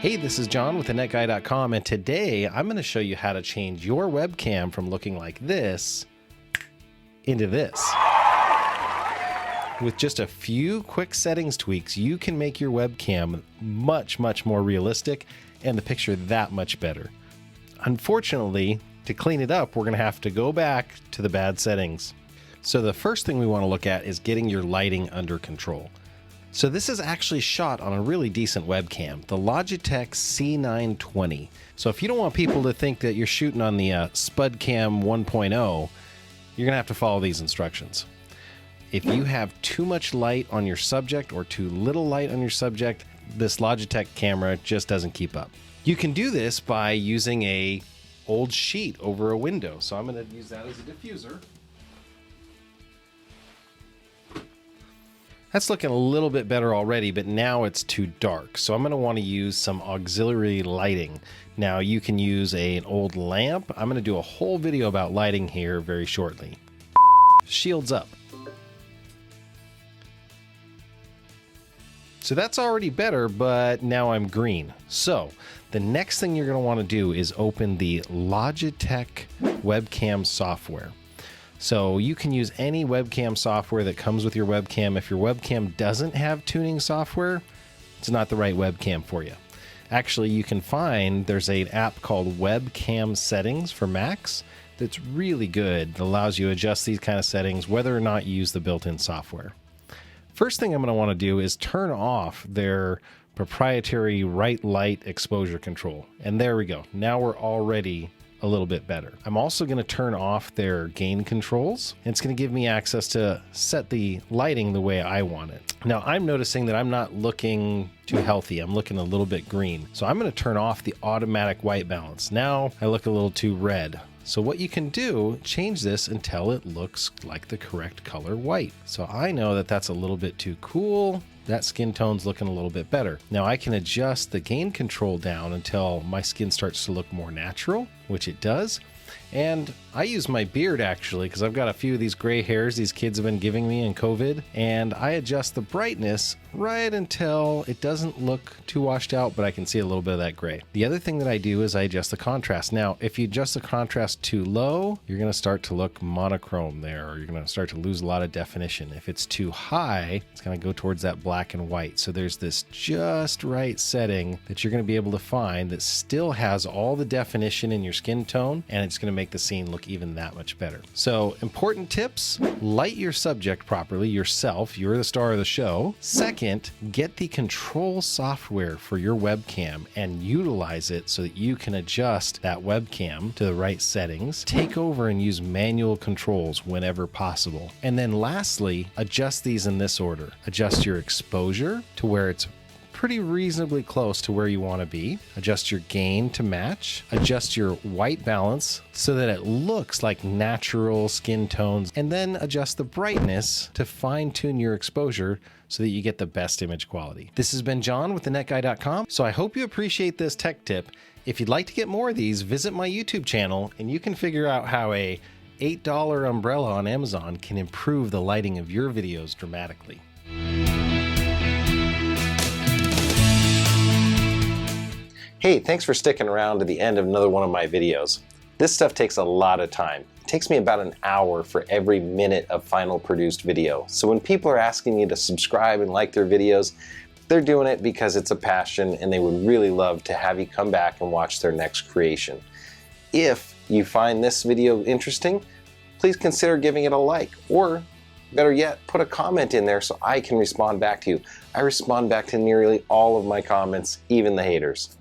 Hey, this is John with thenetguy.com, and today I'm going to show you how to change your webcam from looking like this into this. With just a few quick settings tweaks, you can make your webcam much more realistic and the picture that much better. Unfortunately, to clean it up, we're going to have to go back to the bad settings. So the first thing we want to look at is getting your lighting under control. So this is actually shot on a really decent webcam, the Logitech C920. So if you don't want people to think that you're shooting on the SpudCam 1.0, you're gonna have to follow these instructions. If you have too much light on your subject or too little light on your subject, this Logitech camera just doesn't keep up. You can do this by using a old sheet over a window. So I'm gonna use that as a diffuser. That's looking a little bit better already, but now it's too dark. So I'm going to want to use some auxiliary lighting. Now you can use an old lamp. I'm going to do a whole video about lighting here very shortly. Shields up. So that's already better, but now I'm green. So the next thing you're going to want to do is open the Logitech webcam software. So you can use any webcam software that comes with your webcam. If your webcam doesn't have tuning software, it's not the right webcam for you. Actually, you can find there's an app called Webcam Settings for Macs that's really good. That allows you to adjust these kind of settings whether or not you use the built-in software. First thing I'm going to want to do is turn off their proprietary right light exposure control. And there we go. Now we're already a little bit better. I'm also going to turn off their gain controls. It's going to give me access to set the lighting the way I want it. Now I'm noticing that I'm not looking too healthy. I'm looking a little bit green. So I'm going to turn off the automatic white balance. Now I look a little too red. So what you can do, change this until it looks like the correct color white. So I know that that's a little bit too cool. That skin tone's looking a little bit better. Now I can adjust the gain control down until my skin starts to look more natural, which it does. And I use my beard actually, because I've got a few of these gray hairs these kids have been giving me in COVID, and I adjust the brightness right until it doesn't look too washed out, but I can see a little bit of that gray. The other thing that I do is I adjust the contrast. Now, if you adjust the contrast too low, you're going to start to look monochrome there, or you're going to start to lose a lot of definition. If it's too high, it's going to go towards that black and white. So there's this just right setting that you're going to be able to find that still has all the definition in your skin tone, and it's going to make the scene look even that much better. So important tips: light your subject properly yourself. You're the star of the show. Second, get the control software for your webcam and utilize it so that you can adjust that webcam to the right settings. Take over and use manual controls whenever possible. And then lastly, adjust these in this order. Adjust your exposure to where it's pretty reasonably close to where you want to be. Adjust your gain to match. Adjust your white balance so that it looks like natural skin tones. And then adjust the brightness to fine-tune your exposure so that you get the best image quality. This has been John with thenetguy.com. So I hope you appreciate this tech tip. If you'd like to get more of these, visit my YouTube channel and you can figure out how a $8 umbrella on Amazon can improve the lighting of your videos dramatically. Hey, thanks for sticking around to the end of another one of my videos. This stuff takes a lot of time. It takes me about an hour for every minute of final produced video. So when people are asking you to subscribe and like their videos, they're doing it because it's a passion and they would really love to have you come back and watch their next creation. If you find this video interesting, please consider giving it a like, or better yet, put a comment in there so I can respond back to you. I respond back to nearly all of my comments, even the haters.